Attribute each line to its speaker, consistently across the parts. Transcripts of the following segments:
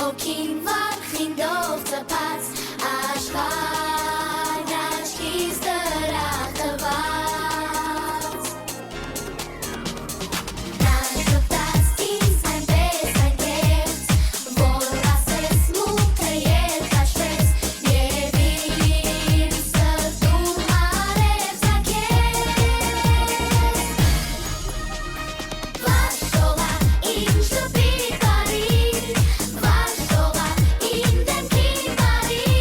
Speaker 1: Հոգին վարխին դով ծպած աշխարհ աչքից տրախտված Նա շփտաց ինձ այնպես անկեղծ որ ասես մութը երկաշվեց Եվ իմ սրտում արև ծագեց Վաշողա իմ շպի բարի Վաշողա իմ դեմքի բարի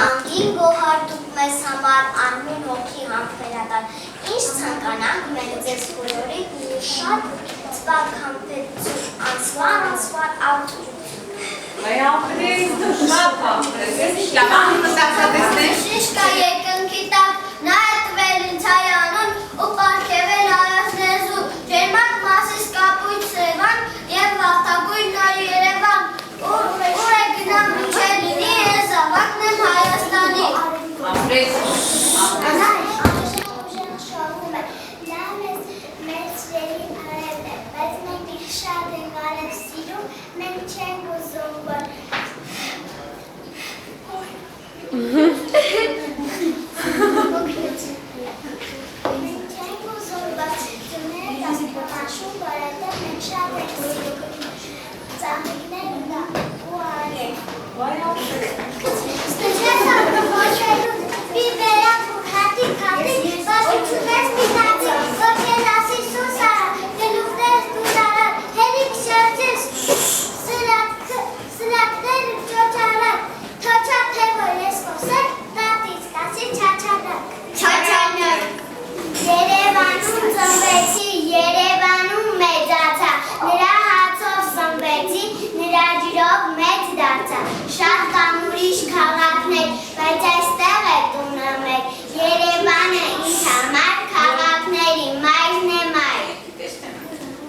Speaker 1: Անգին գոհարտուկ մեզ համար անմուն ոգի համբերատար, ինչ ցանկանանք մենք ձեզ բոլորի շատ ծվակ համբերություն, անսվար աղթություն։
Speaker 2: Այապրես դու շատ ապրես, ես շկավան մտածատեսնես։
Speaker 1: Շիշկա երկնքի տակ, նա է տվել ինձ հայանուն ու պարգևել հայաց լեզու, ջերմակ մասիս կապույտ սևան և վաղթագույն նոր Երևան, ուր է գնամ մինչև լինի ես ավակն եմ Հայաստանի։
Speaker 2: Ապրես,
Speaker 1: Երևանում մեծացա, նրա հացով սնվեցի, նրա ջրով մեծ դարձա, շատ կան ուրիշ քաղաքներ, բայց այստեղ է տունը մեր, Երևանը ինձ համար քաղաքների մայրն է մայր։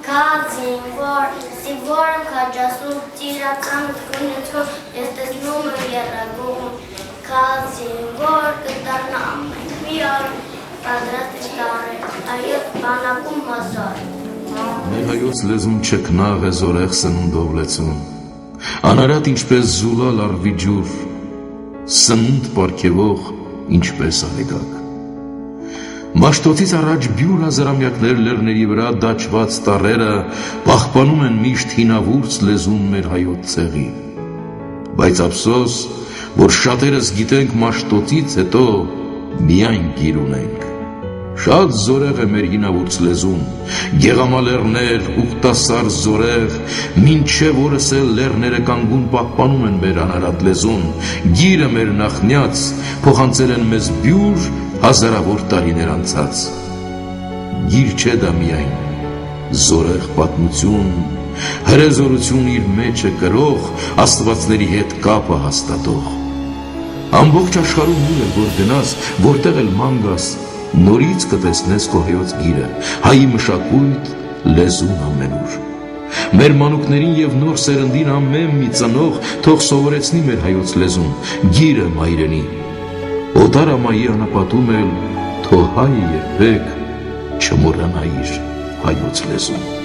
Speaker 1: Կացին, որ զիվորը քաջասում ծիրական կունեցով, ես տեսնում եմ եռագում, կացին, որ կտարնա ամեն մի օր, պատրաստ է տարել, այև բանակում մազար։
Speaker 3: Մեր հայոց լեզուն չքնաղ է զորեղ սնունդով լեցուն, անարատ ինչպես զուլալ արվի ջուր, սնունդ պարգևող ինչպես արեգակ։ Մաշտոցից առաջ բյուր հազարամյակներ լեռների վրա դաչված տառերը պահպանում են միշտ հինավուրց լեզուն մեր հայոց ցեղի։ Բայց ափսոս, որ շատերս գիտենք մաշտոցից հետո միայն գիր ունենք։ Շատ զորեղ է մեր հինավուրց լեզուն, գեղամալեռներ, ուխտասար զորեղ, մինչև օրս էլ լեռները կանգուն պահպանում են մեր անարատ լեզուն, գիրը մեր նախնյաց փոխանցել են մեզ բյուր հազարավոր տարիներ անցած։ Գիր չէ դա միայն, զորեղ պատմություն, հրեզորություն իր մեջը կրող, աստվածների հետ կապը հաստատող։ Ամբողջ աշխարհում ուր էլ որ գնաս, որտեղ էլ ման գաս, նորից կտեսնես քո հայոց գիրը, հայի մշակույթ, լեզուն ամենուր։ Մեր մանուկներին եւ նոր սերնդին ամեն մի ծնող թող սովորեցնի մեր հայոց լեզուն, գիրը մայրենի։ Օտարամայի անապատում էլ թող հայը երբեք չմոռանա իր հայոց լեզուն։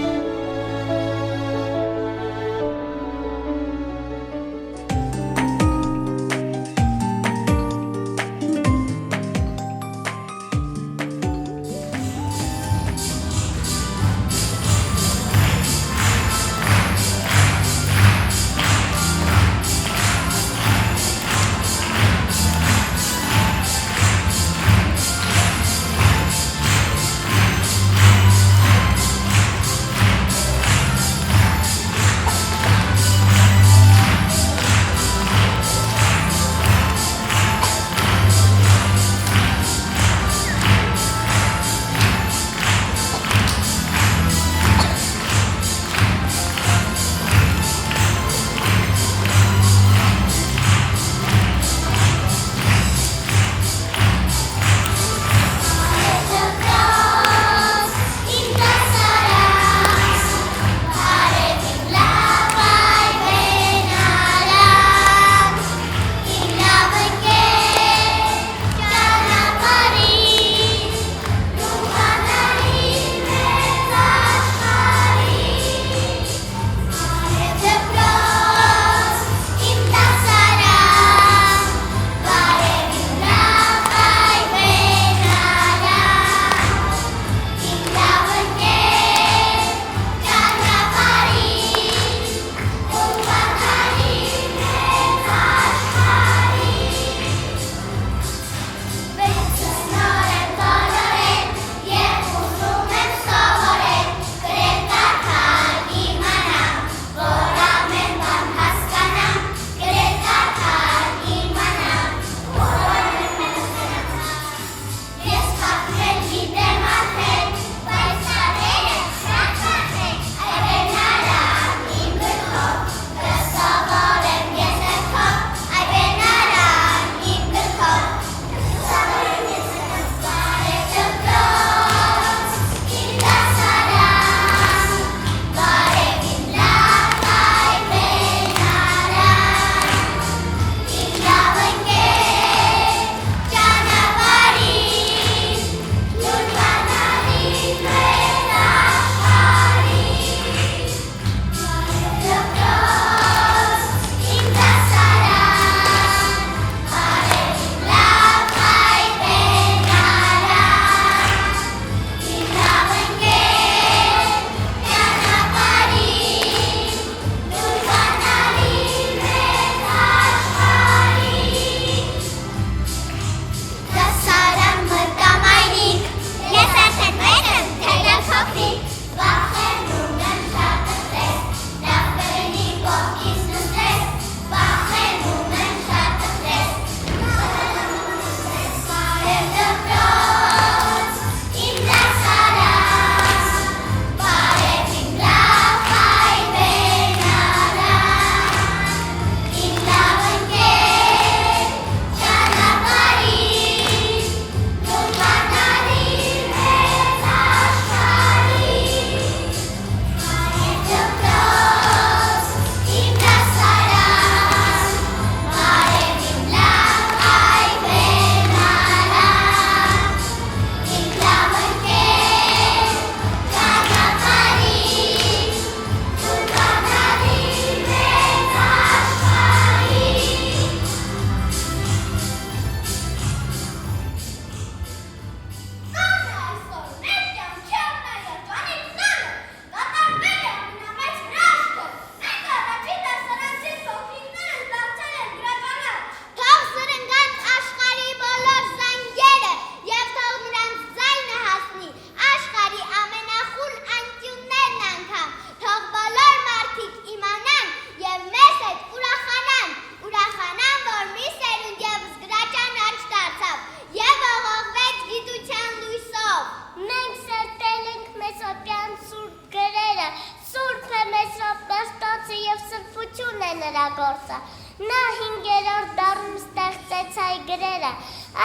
Speaker 1: Հռոմեոսը։ Նա 5-րդ դարում ստեղծեց հայ գրերը։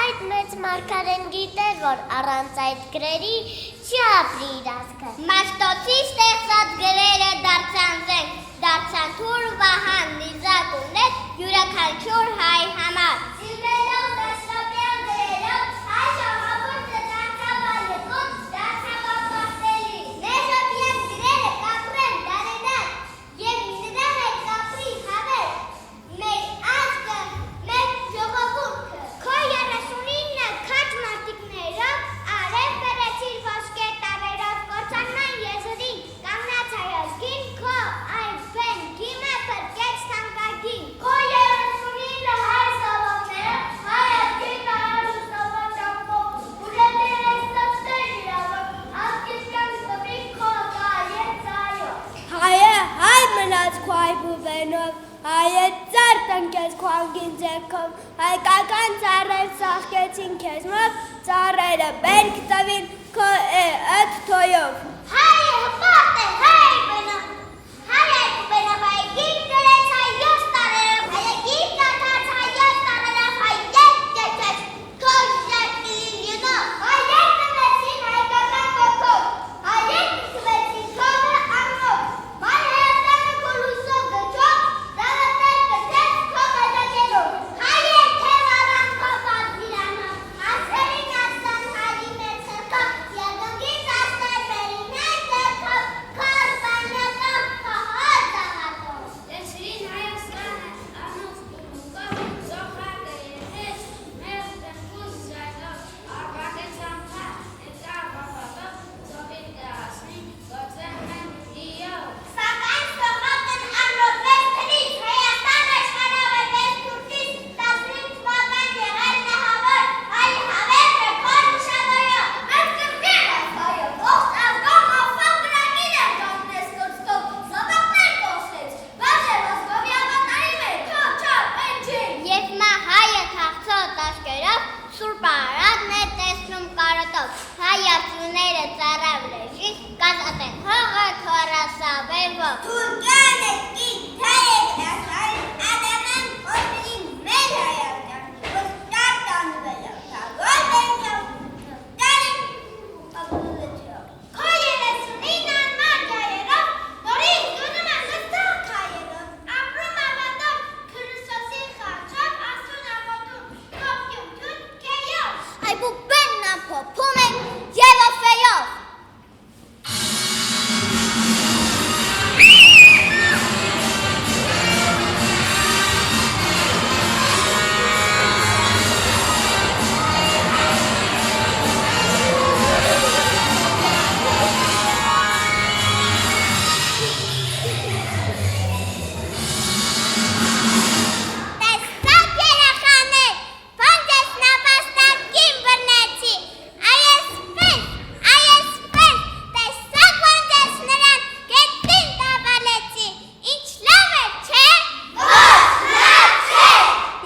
Speaker 1: Այդ մեծ մարգարեն գիտեր, որ առանց այդ գրերի չի ապրի իր ազգը։ Մաշտոցի ստեղծած գրերը դարձան զենք, դարձան Թուր Վահան նիզակ ուներ յուրաքանչյուր հայ համար։ Սիրվելով դաշնապյան գրերով հայ ժողովուրդը դարձավ այլկոտ, դարձավ ապաստելի։ Մեր ժողովյան գրերը կապրեն դարենար և նրա հետ կապրի հավեր մեր ազգը, մեր ժողովուրդը։ Քո 39 քաջ մարտիկներով արև բերեցիր ոսկե տարերով կործանման եզրին, կանգնած հայազգին, քո այն բեն գիմը պրկեց թանկագին։ Քո 39 հայ սավակները հայազգին տարարու սավակ ճամպով, ուժետեր ես ստստեր իրավով, ազգիսկան ստվի քո կայե ծայով։
Speaker 4: Հայը հայ մնաց քո այ բուվենով, հայը ծար տնկեց քո անգին ձերքով, հայկական ծառեր ծաղկեցին քեզ մոտ, ծառերը բերք տվին քո ըտ թոյով։
Speaker 1: Հայը հպարտ է, հայ բնով, հայ գիտ գրեց հայոց տարերով, հայը գիտ կաթած հայոց տարերով, հայ ետ կեքեց քո շակին յունով, հայ ետ տվեցին հայկական կոքով, հայ ետ կսվեցին քովը ամնով, մայ հայաստանը քո լույսով գջով, դավատներ կծեց քո գետակերով, հայ ետ թև առան քո պատվիրանով, ասերին աստան հալի մեծ հրկով, եղնգից աստար բերին այդ դեպքով, քար բանյատով քահար դաղատով։ Դեսրին Հայաստանը անոց բունուկով, զոխրակը եթեց, մեր դրկուս զայնով, արգակեց ամթա, ընտա բապատով, զոպին կրասնի, գոցեն մեն իյով։ Սակայն սողոտն ամրոդվեց տրից, Հայաստան աշխարհով է վեց թուրքից, 15 թվական եղել նահավոր, այլ հավերն է քո նշանոյով։ Մեծ կրկեր այս հայով, ողջ ազգով աղվով գրագին էր կանգնես կրծքով, զավակներ կոսեց, բաժև ազգովի ավատարի մեր, քո չապ էնջին։ Եվ մա հայը թաղցոտ աշկերով, սուրպ արադն է տեսնում կարոտով, հայ արձուները ծարավ լեժի, կազատ են հողը քորասավերվով։ Թուրքան է կիտ հայ է գրասայն, ադաման խոսրին մեր հայավկան, ոստար տանվելով, թագոտ ենքով, տարին ապուզեցով։ Քո 39 անմար գայերով, նորից դունում եմ գստող հայերով, ապրում ավատով, Քրիստոսի խաչով, աստուն ամոտում, կոպյում թուն կեյով։ Այ բուբենն ամփոփում են և ովեյով։ Տեսակ երեխաներ, ոնց ես նապաստակին բռնեցի, այսպես, տեսակ ոնց ես նրան գետին տավալեցի, ինչ լավ է, չէ՞։ Ոչ, լավ չէ։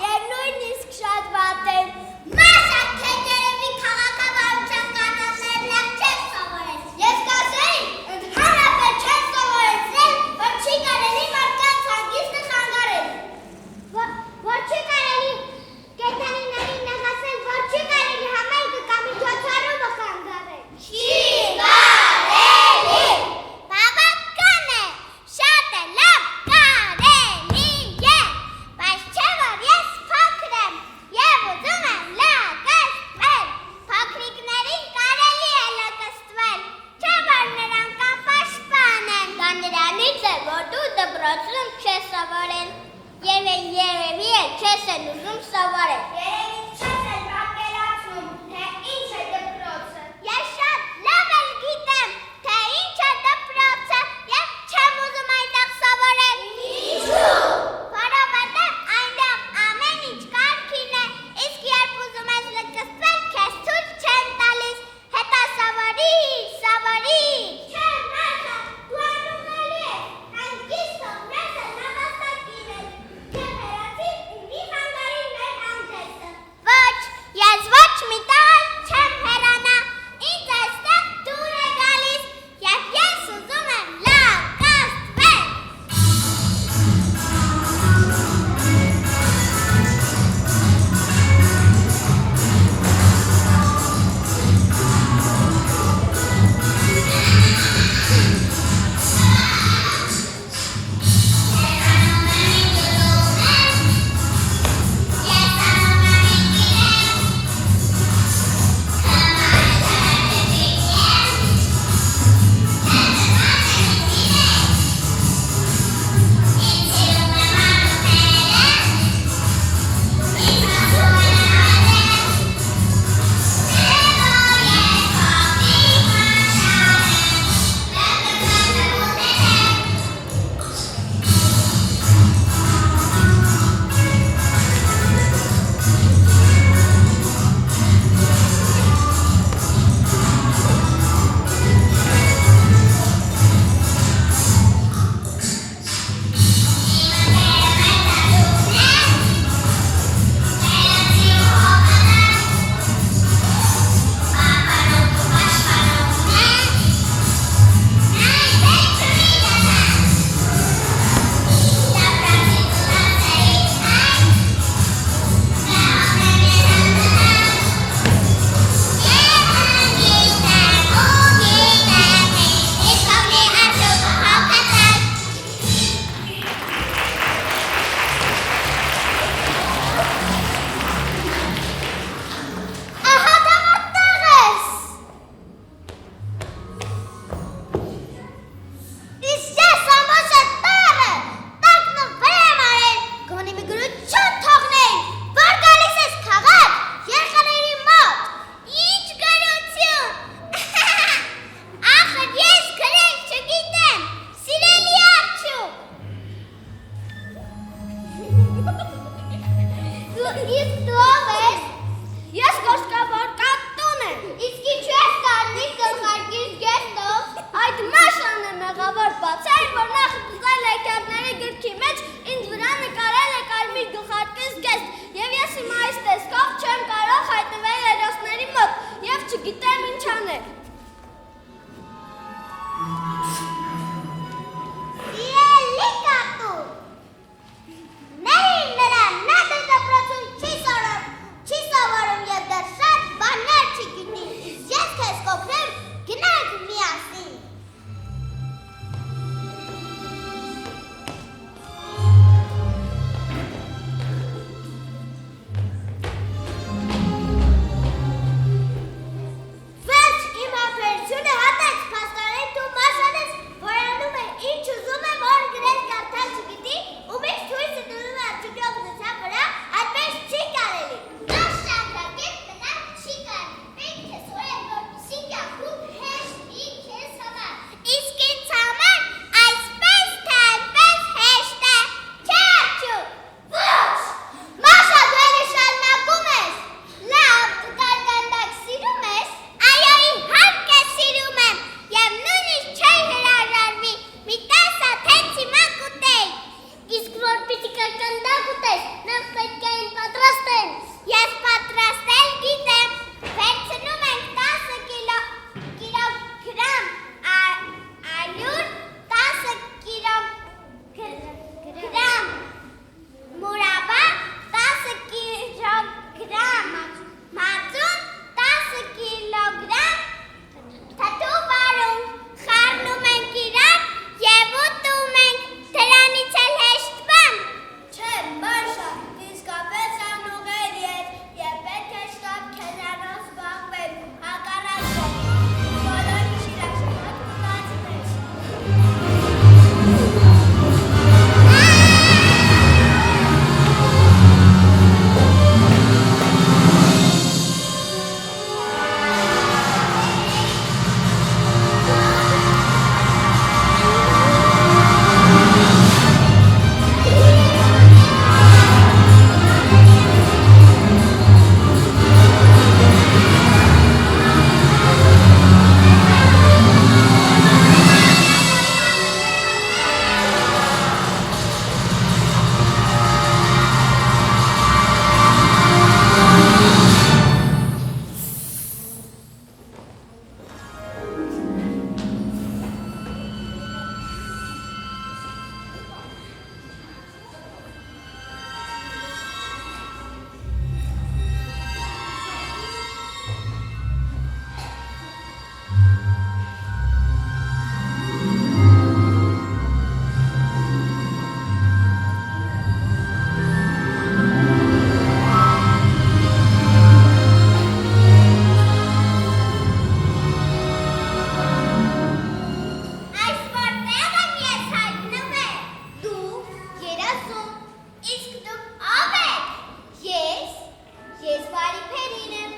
Speaker 4: Եվ նույնիսկ շատ վատ է։
Speaker 1: Մասա թե երևի քաղաքավարության կանոններ լավ չես սովորել։ Ես կասեի, ընդհանրապես չես սովորեցրել, որ չի կարելի մարդկանց հանգիստը խանգարել։ Որ չի կարելի կենդանիներին նեղացնել, որ չի կարելի համայնքը կամ միջոցառումը խանգարել։ Չի կարելի։ Բավական է, շատ է, լավ կարելի է, բայց չէ որ ես փոքր եմ և ուզում եմ լակստվել, փոքրիկներին կարելի է լակստվել, չէ որ նրանք անպաշտպան են, դա նրանից է, որ դու դպրոցում չես սովորել և երևի է չես են ուզում սովորել։ Երևի չես են պատկերացնում, թե ինչ է դպրոցը։ Ես շատ լավ էլ գիտեմ, թե ինչ է դպրոցը և չեմ ուզում այնտեղ սովորել։ Ինչու՞։ Որովհետև այնտեղ ամեն ինչ կարգին է, իսկ երբ ուզում ես լկստվել, քեզ ցույց չեն տալիս, հետո սովորիր։ Չէ, Մաշա, դու անուղղելի ես, հանգիստով մեզ է նապաստակին ես, և հերացիր մի խանգարի մեր անձեսը։ Իսկ դու ով ես?
Speaker 4: Ես գորշկավոր կատուն եմ։
Speaker 1: Իսկ ինչու ես կարմիր գլխարկիր գեստով?
Speaker 4: Այդ Մաշան է մեղավոր բացել, որ նախ բուզել եկերների գրքի մեջ ինձ վրա նկարել է կարմիր գլխարկից գեստ և ես հիմա այս տեսքով չեմ կարող հայտնվել հերոսների մոտ և չգիտեմ ինչ անել։
Speaker 1: Սիրելի կատու, ներին նրան, նա դպրոցում չի սովորում և դեռ շատ բաներ չգիտի, ես քեզ կօգնեմ, գնանք միասին։ Վերջ իմ ապերությունը հատեց, փաստորեն դու Մաշան ես, որ անում է ինչ ուզում է, որ գրել կարդալ չգիտի, ու միշտ թույսը դնում է աղջիկի օգնության վրա, այդպես չի կարելի։ Շարունակել մնալ չի կարելի, պետք է սովորել, որպեսզի կյանքում հեշտ լինի քեզ համար։ Իսկ ինձ համար այսպես թե այնպես հեշտ է, չէ՞ արդյոք։ Ոչ։ Մաշա, դու էլի շարունակում ես։ Լավ, դու կարկանդակ սիրում ես։ Այո, իհարկե սիրում եմ, և նույնիսկ չէի հրաժարվի, մի տասը թենց հիմա կուտեի։ Իսկ որպեսզի կարկանդակ ուտես, նախ պետք է այն պատրաստել։ Ես պատրաստել գիտեմ, վերցնում ենք 10 կիլոգրամ ալյուր, 10 կիլոգրամ մուրաբա, 10 կիլոգրամ մածուն, 10 կիլոգրամ թթու վարունգ, խառնում ենք իրար և ուտում ենք, դրանից էլ հեշտ բան։
Speaker 4: Չէ, Մաշա, իսկապես անուղեր ես և պետք է շտապ քեզանով զբաղվել, հակառակը, բոլոր շիրաշնորհ կուտացնես։
Speaker 1: Այս որտեղ եմ ես հայտնում եմ, դու երազում, իսկ դուք ով եք, ես Վարիփերին եմ,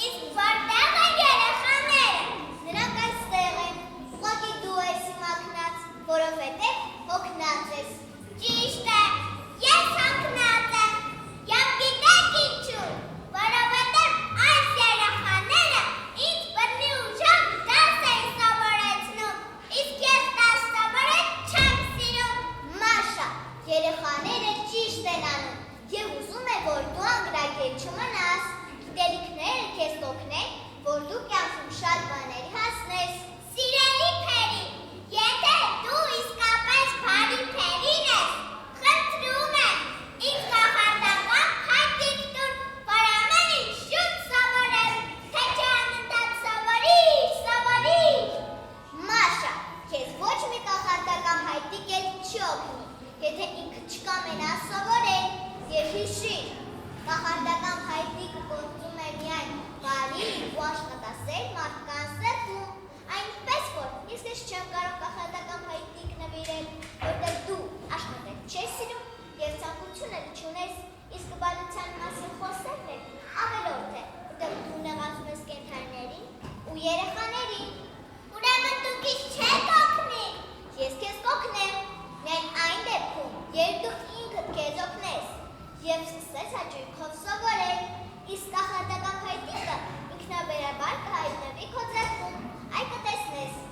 Speaker 1: իսկ որտեղ են երեխաները, նրանք այստեղ են, ուղղակի դու ես իմ հոգնած, որովհետև հոգնած ես, ճիշտ է, ես հոգնած եմ, և գիտեք ինչու, որովհետև այս երեխաները ինձ բռնի ուժով դաս էին սովորեցնում, իսկ ես դաս սովորել չեմ սիրում։ Մաշա, երեխաները ճիշտ են անում, և ուզում է, որ դու անգրագետ չմնաս, գիտելիքները քեզ կօգնեն, որ դու կյանքում շատ բաների հասնես։ Սիրելի Փերի, եթե դու իսկապես Վարիփերին ես, խնդրում եմ, ինձ կախարդական հայտիկ տուր, որ ամեն ինչ շուտ սովորեմ, թե չէ անընդհատ սովորիր։ Մաշա, քեզ ոչ մի կախարդական հայտիկ էլ չի օգնի, եթե ինքը չկամենա սովորել, և հիշիր, կախարդական հայտիկը գործում է միայն բարի ու աշխատասեր մարդկանց սրտում, այնպես որ ես քեզ չեմ կարող կախարդական հայտիկ նվիրել, որտեղ դու աշխատել չես սիրում և ցանկություն էլ չունես, իսկ բանության մասին խոսելն էլ ավելորդ է, որտեղ դու նեղացնում ես կենդանիներին ու երեխաներին։ Ուրեմն դուք ինձ չեք օգնի, ես քեզ կօգնեմ, միայն այն դեպքում, երբ դու ինքդ քեզ օգնես և սկսես հաճույքով սովորել, իսկ կախարդական հայտնիկը ինքնաբերաբար կհայտնվի քո ձեռքում, այ կտեսնես։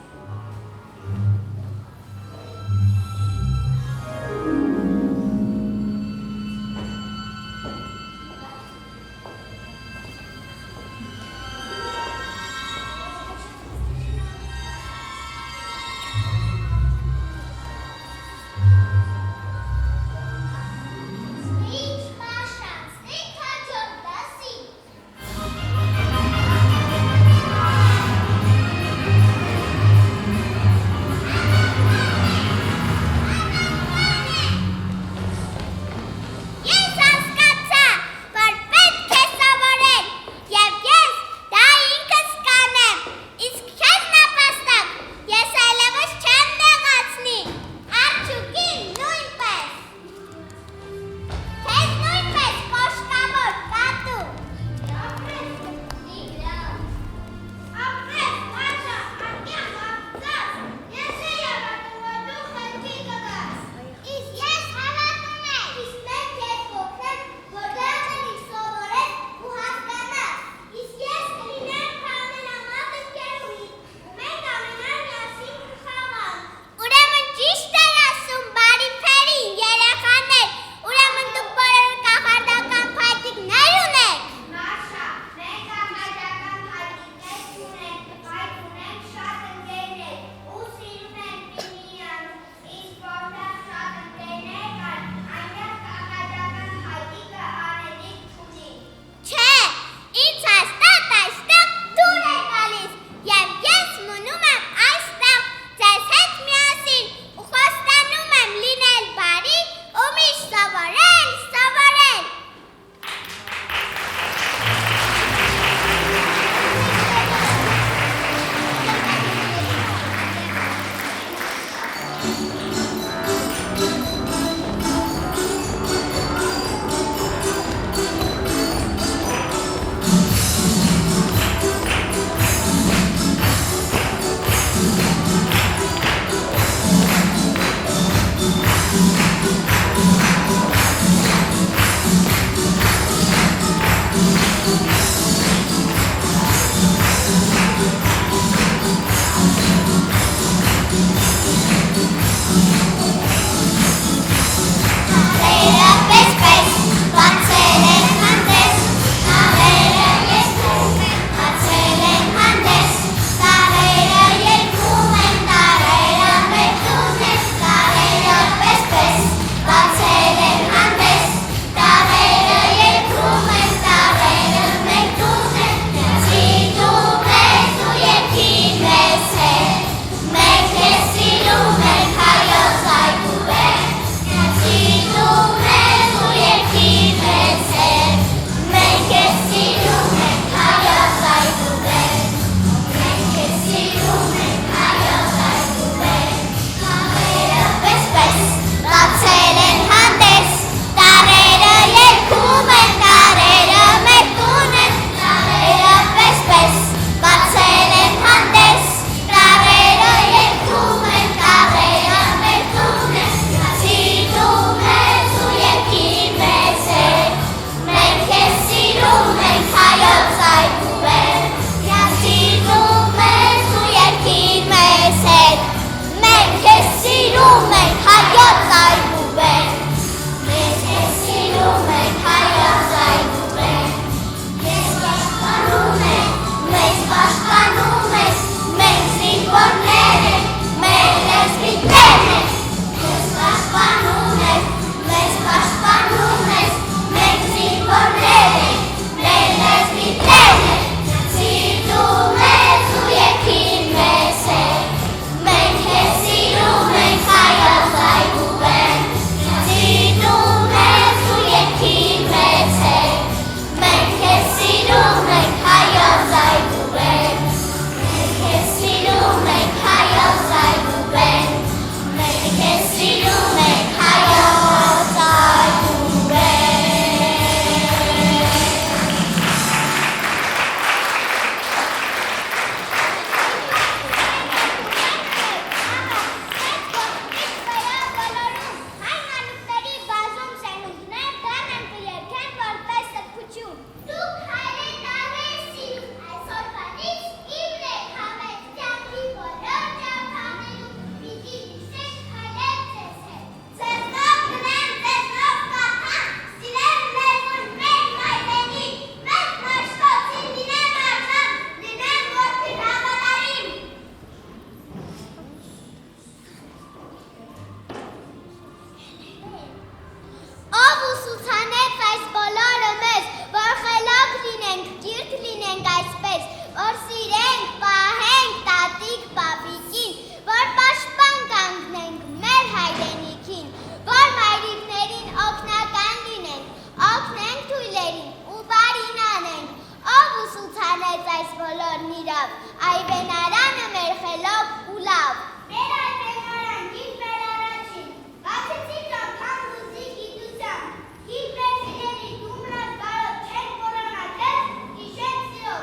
Speaker 1: որ սիրենք, պահենք տատիկ պապիկին, որ պաշտպան կանգնենք մեր հայրենիքին, որ մայրիկներին օգնական լինենք, օգնենք թույլերին ու բարին անենք, ով ուսուցանեց այս բոլորն իրավ, Այվենարանը մեր խելոք ու լավ։ Մեր Այվենարան գիտ մեր առաջին, բացեցիք անգամ լուզի գիտության, գիտ մեր սիրելի դումրած բարով չենք մոռանա ձեզ, հիշենք սիրով,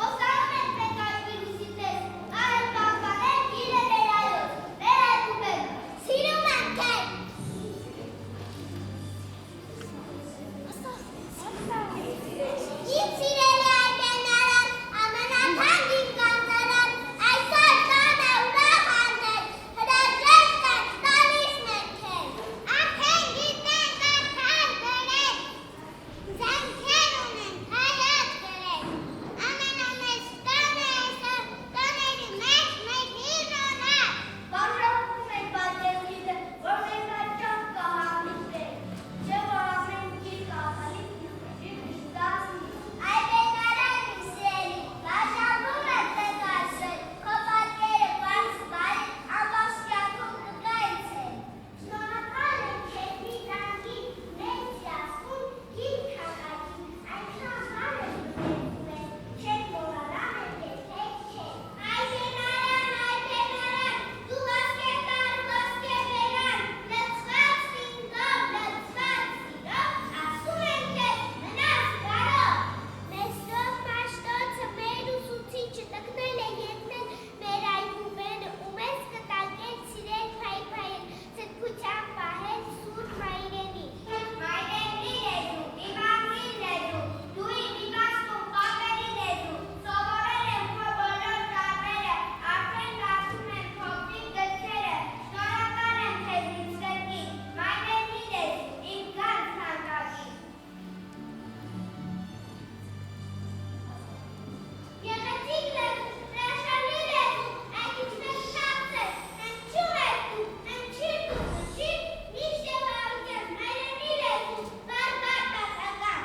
Speaker 1: խոսանում ենք մենք այս վիրուսի պես, արել պահպանենք իրը մեր այոց, մեր այբուբեն, սիրում ենք քեզ։ Իմ սիրելի Այվենարան, ամենաթանկին կանծարան, այսօր տանը ուրախ աններ, հրաժեշտ ենք, տալիս մենք քեզ։ Արդեն գիտենք, արդեն գրենք, զենքեր ունենք, հայաց գրենք, ամենամեծ տանը այսօր, տաների մեջ մեր հիրնոնակ։ Բարուրապում ենք պատերգիդը, որ մենք այդ ճամբ կահանիքներ, չէ որ ամեն գիր կահալիք Այվենարան իմ սիրելի, բաժանվում եմ ձեզ այսօր, քո պատկերը պարզ բարի, ամբողջ կյանքում կգայից է։ Շնորհակալ եմ քեզ մի տանկի, մեծ հիասքուն, քիչ քաղաքի, այնքան բան եմ ունեցում ես, չենք մոռանա մեր երբեք քեզ։ Այվենարան, դու ոսկե տար, ոսկե բերան, լցված սինգով, լցված սիրով, ասում եմ քեզ, մնաս բարով։ Մեծով պաշտոցը մեր ուսուցիչը տկնել է ետնել մեր այբուբենը ու մեզ կտակել սիրել փայփայել, սրբության պահել սուրբ մայրենի։ Մայրենի լեզու, իմ անգին լեզու, դու իմ իմաստուն պապերի լեզու, սովորել եմ քո բոլոր տարբերը, արդեն լացում եմ փոքրիկ գրքերը, շնորհակալ եմ քեզ իմ սրտի, մայրենի լեզու, իմ գանձ հանդակի։ Եղեցիկ լեզու, հրաշալի լեզու, այդից մենք շապց է, մենք չում եք դու, մենք չիր դու, չիր, միշտ և հարուկյան, մայրենի լեզու, բարբար տասական։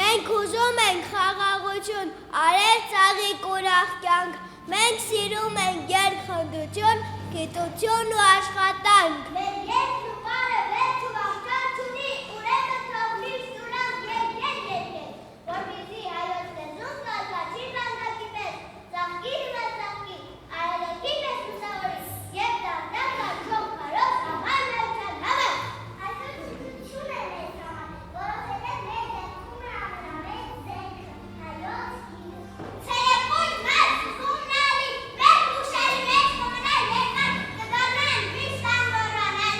Speaker 1: Մենք ուզում ենք խաղաղություն, արել ծաղիկ ուրախ կյանք, մենք սիրում ենք երկխնդություն, գիտություն ու աշխատանք։ Մեր երկն ու բարը վերջ ու վախճան չունի, ուրեմն թող միշտ ուրախ երկեն, որպեսզի հայոց լեզուն կալկաչի բանդակի պես, ծաղկիր ու ծաղկի, արարողի պես լուսավորի, և դանդակ արժող բարով համար մեջան համը։ Այսօր ցույցություն է մեզ համար, որովհետև մեր դեպքում է ամենամեծ զենքը, հայոց գինը։ Ցերեկույթ մեծ զումնալի, մեր ուշերի մեջ կմնա երկար կդառնան միշտ անմոռանալի։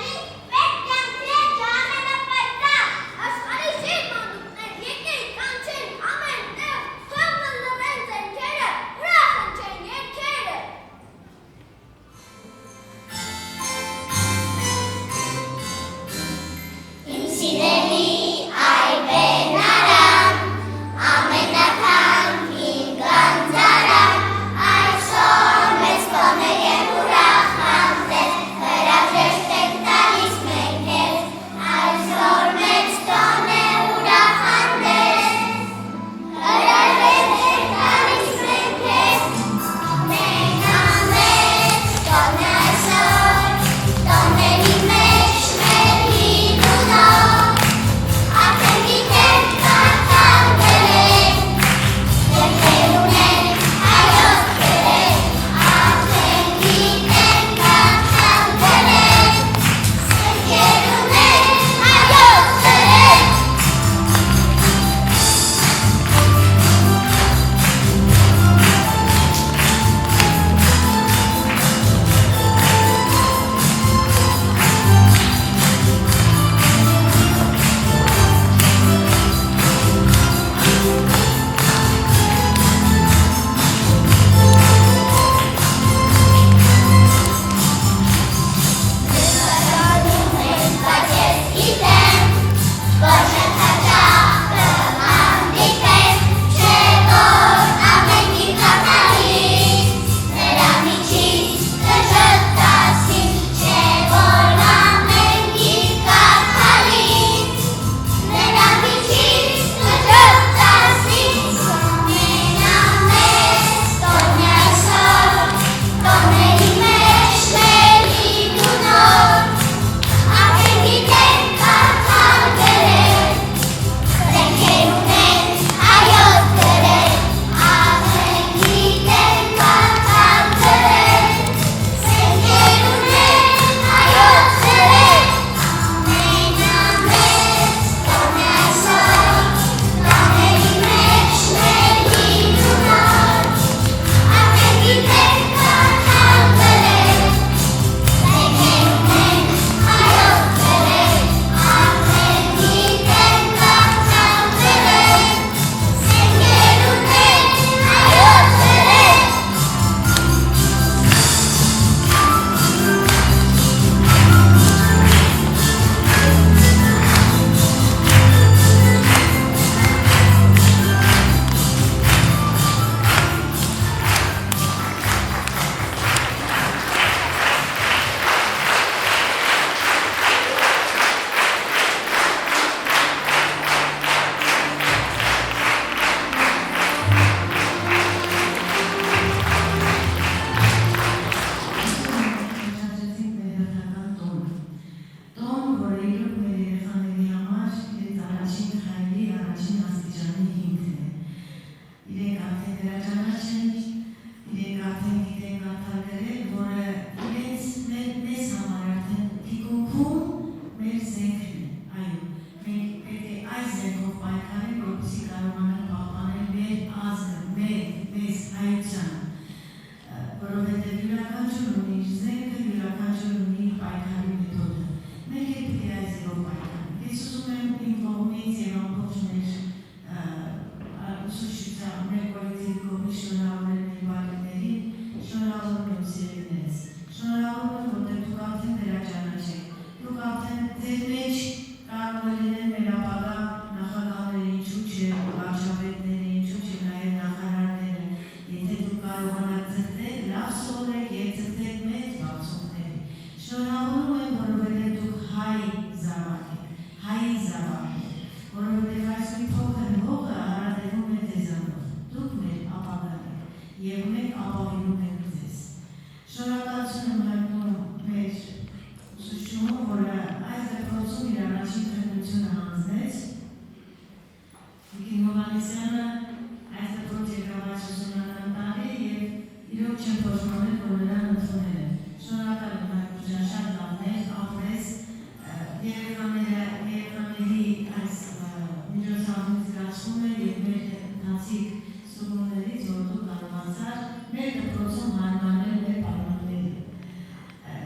Speaker 5: գնացիք ստուգումներից, որ դուք կարողացար մեր դպրոցում հարմարել մեր պայմաններին։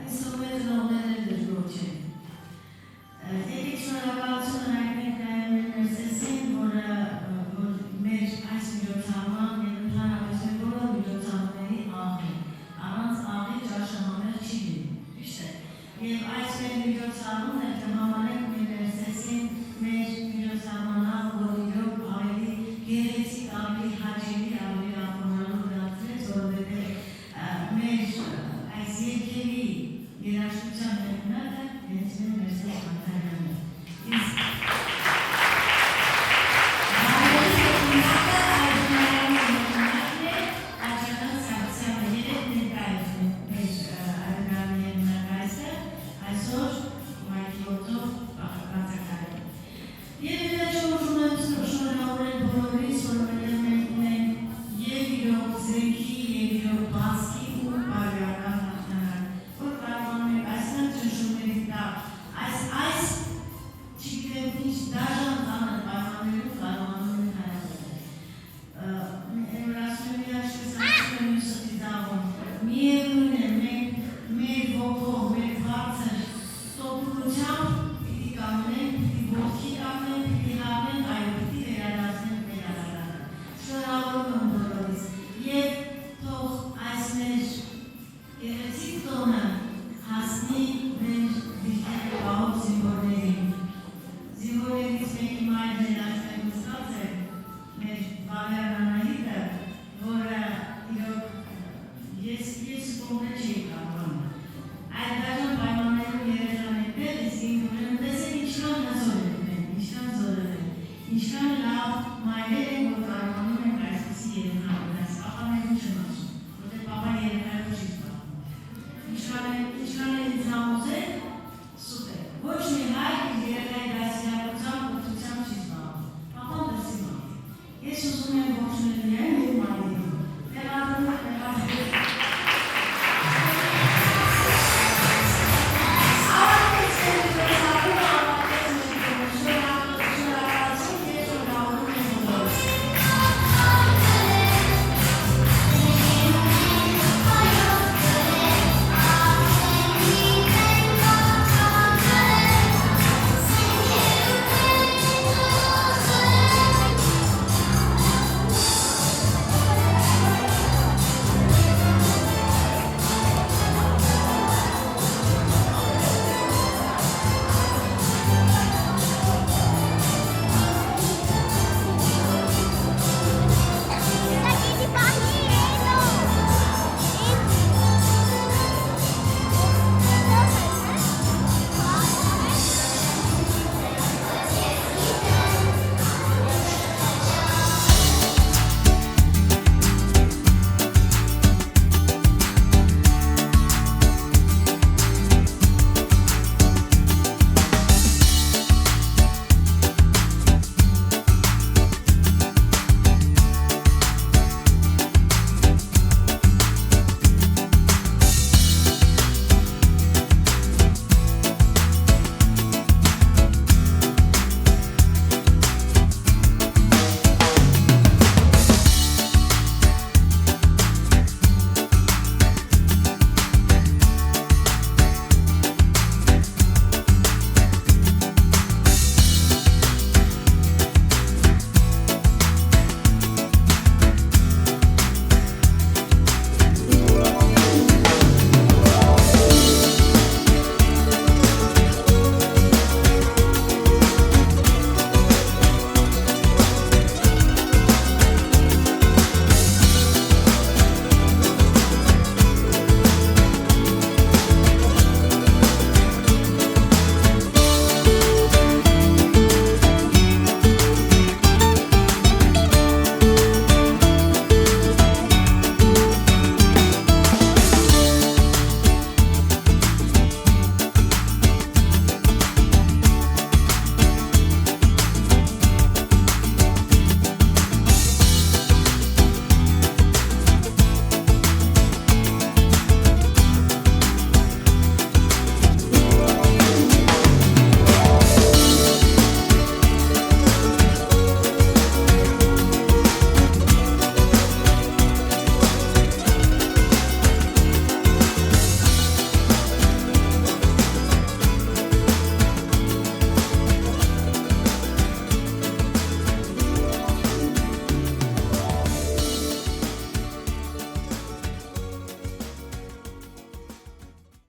Speaker 5: Իսկ մեր ծնողները դժգոհ չեն։ Եկեք շնորհակալություն հայտնենք նաև մեր ներսեսին, որ մեր այս միջոցառման և ընդհանրապես մեր բոլոր միջոցառումների աղի։ Առանց աղի ճաշը համեղ չի լինի, ճիշտ է։ Եվ այս մեր միջոցառումն է կհամանենք մեր ներսեսին մեր միջոցառման աղ, որ իրոք ավելի գեղեցիկ, ավելի հաճելի, ավելի ախոնալու դարձրեց, որովհետև մեր այս երկերի երաժշտության մեկնարկը հենց մեր ներսես Անտարյանն է։ Իսկ Zimborներից մեկի մայրն էր այսպես նստած էր մեր բարերը